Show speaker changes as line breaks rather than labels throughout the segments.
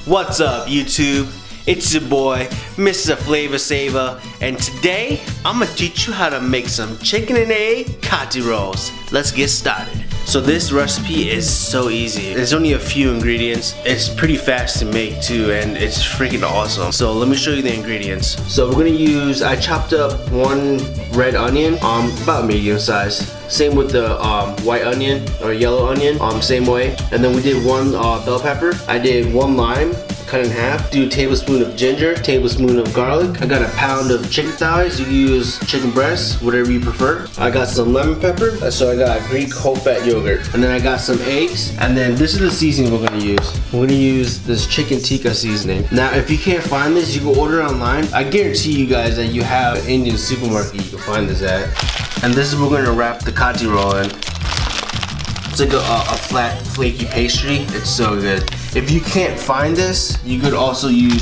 What's up, YouTube? It's your boy, Mr. FlavorSavor, and today I'm gonna teach you how to make some chicken and egg Kati rolls. Let's get started. So this recipe is so easy. There's only a few ingredients. It's pretty fast to make too, and it's freaking awesome. So let me show you the ingredients. So we're gonna use, I chopped up one red onion, about medium size. Same with the white onion or yellow onion, same way. And then we did one bell pepper. I did one lime, cut in half. Do a tablespoon of ginger, tablespoon of garlic. I got a pound of chicken thighs. You can use chicken breasts, whatever you prefer. I got some lemon pepper. So I got Greek whole fat yogurt. And then I got some eggs. And then this is the seasoning we're gonna use. We're gonna use this chicken tikka seasoning. Now, if you can't find this, you can order it online. I guarantee you guys that you have an Indian supermarket you can find this at. And this is what we're gonna wrap the Kati roll in. It's like a flat, flaky pastry. It's so good. If you can't find this, you could also use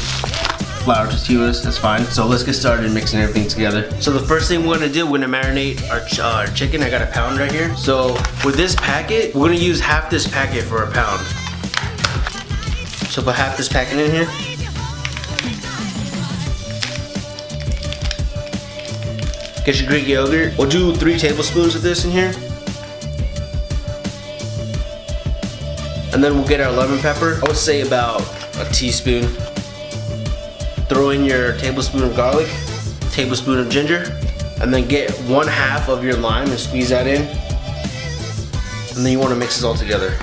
flour tortillas. That's fine. So let's get started mixing everything together. So the first thing we're gonna do, we're gonna marinate our chicken. I got a pound right here. So with this packet, we're gonna use half this packet for a pound. So put half this packet in here. Get your Greek yogurt. We'll do 3 tablespoons of this in here. And then we'll get our lemon pepper. I would say about a teaspoon. Throw in your tablespoon of garlic, tablespoon of ginger, and then get 1/2 of your lime and squeeze that in. And then you want to mix this all together.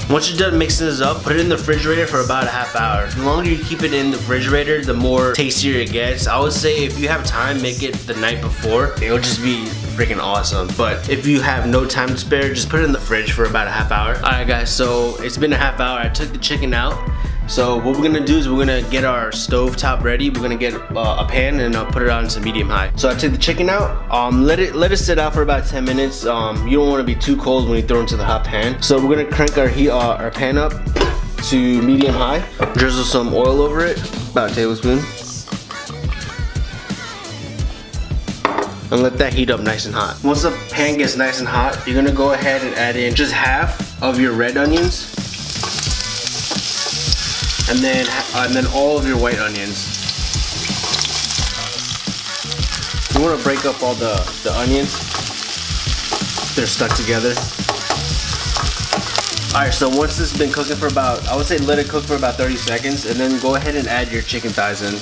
Once you're done mixing this up, put it in the refrigerator for about a half hour. The longer you keep it in the refrigerator, the more tastier it gets. I would say if you have time, make it the night before. It'll just be freaking awesome. But if you have no time to spare, just put it in the fridge for about a half hour. Alright guys, so it's been a half hour. I took the chicken out. So what we're gonna do is we're gonna get our stove top ready. We're gonna get a pan and put it on to medium high. So I took the chicken out. Let it sit out for about 10 minutes. You don't want to be too cold when you throw it into the hot pan. So we're gonna crank our pan up to medium high. Drizzle some oil over it, about a tablespoon, and let that heat up nice and hot. Once the pan gets nice and hot, you're gonna go ahead and add in just half of your red onions. And then all of your white onions. You want to break up all the onions. They're stuck together. Alright, so once this has been cooking for about, I would say let it cook for about 30 seconds, and then go ahead and add your chicken thighs in.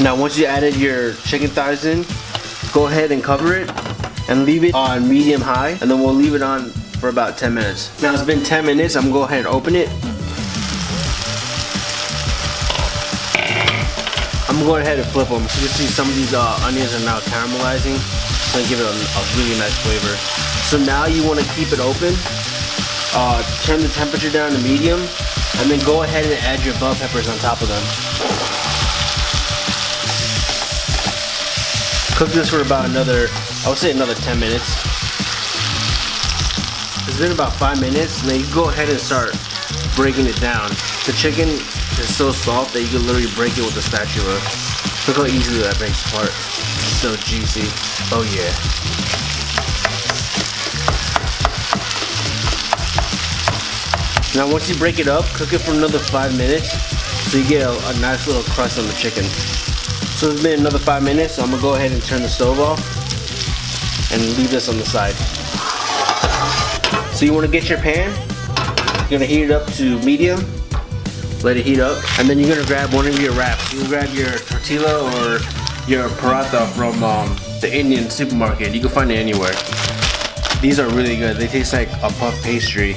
Now once you added your chicken thighs in, go ahead and cover it and leave it on medium high, and then we'll leave it on for about 10 minutes. Now it's been 10 minutes, I'm gonna go ahead and open it. I'm gonna go ahead and flip them. You can see some of these onions are now caramelizing. It's gonna give it a really nice flavor. So now you wanna keep it open. Turn the temperature down to medium, and then go ahead and add your bell peppers on top of them. Cook this for about another, I would say another 10 minutes. It's been about 5 minutes, and then you go ahead and start breaking it down. The chicken is so soft that you can literally break it with a spatula. Look how easily that breaks apart. It's so juicy. Oh yeah. Now once you break it up, cook it for another 5 minutes so you get a nice little crust on the chicken. So it's been another 5 minutes, so I'm gonna go ahead and turn the stove off and leave this on the side. So you want to get your pan, you're going to heat it up to medium, let it heat up, and then you're going to grab one of your wraps. You can grab your tortilla or your paratha from the Indian supermarket. You can find it anywhere. These are really good. They taste like a puff pastry,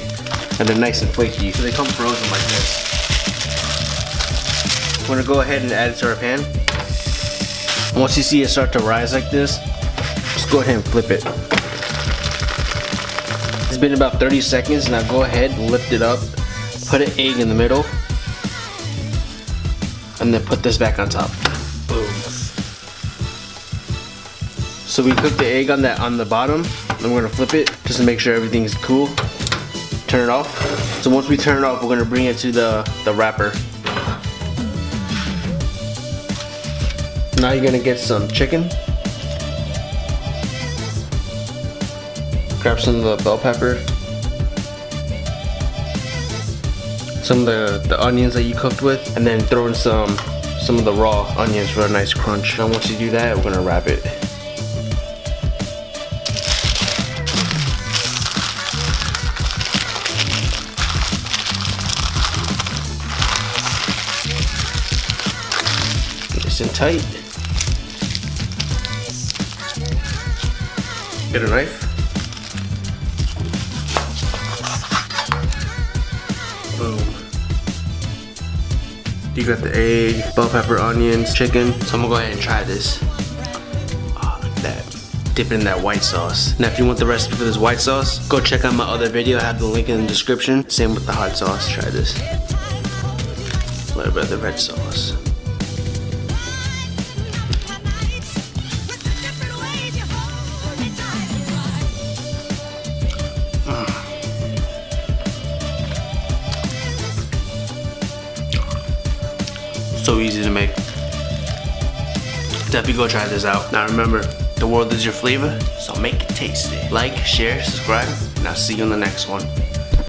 and they're nice and flaky. So they come frozen like this. We're going to go ahead and add it to our pan. Once you see it start to rise like this, just go ahead and flip it. It's been about 30 seconds. Now go ahead and lift it up, put an egg in the middle, and then put this back on top. Boom. So we cooked the egg on the bottom, and we're gonna flip it just to make sure everything's cool. Turn it off. So once we turn it off, we're gonna bring it to the wrapper. Now you're gonna get some chicken. Grab some of the bell pepper. Some of the onions that you cooked with, and then throw in some of the raw onions for a nice crunch. Now once you do that, we're gonna wrap it. Nice and tight. Get a knife. Boom. You got the egg, bell pepper, onions, chicken. So I'm gonna go ahead and try this. Oh, look at that. Dip it in that white sauce. Now if you want the recipe for this white sauce, go check out my other video. I have the link in the description. Same with the hot sauce. Try this. A little bit of the red sauce. So easy to make. Definitely go try this out. Now remember, the world is your flavor, so make it tasty. Like, share, subscribe, and I'll see you in the next one.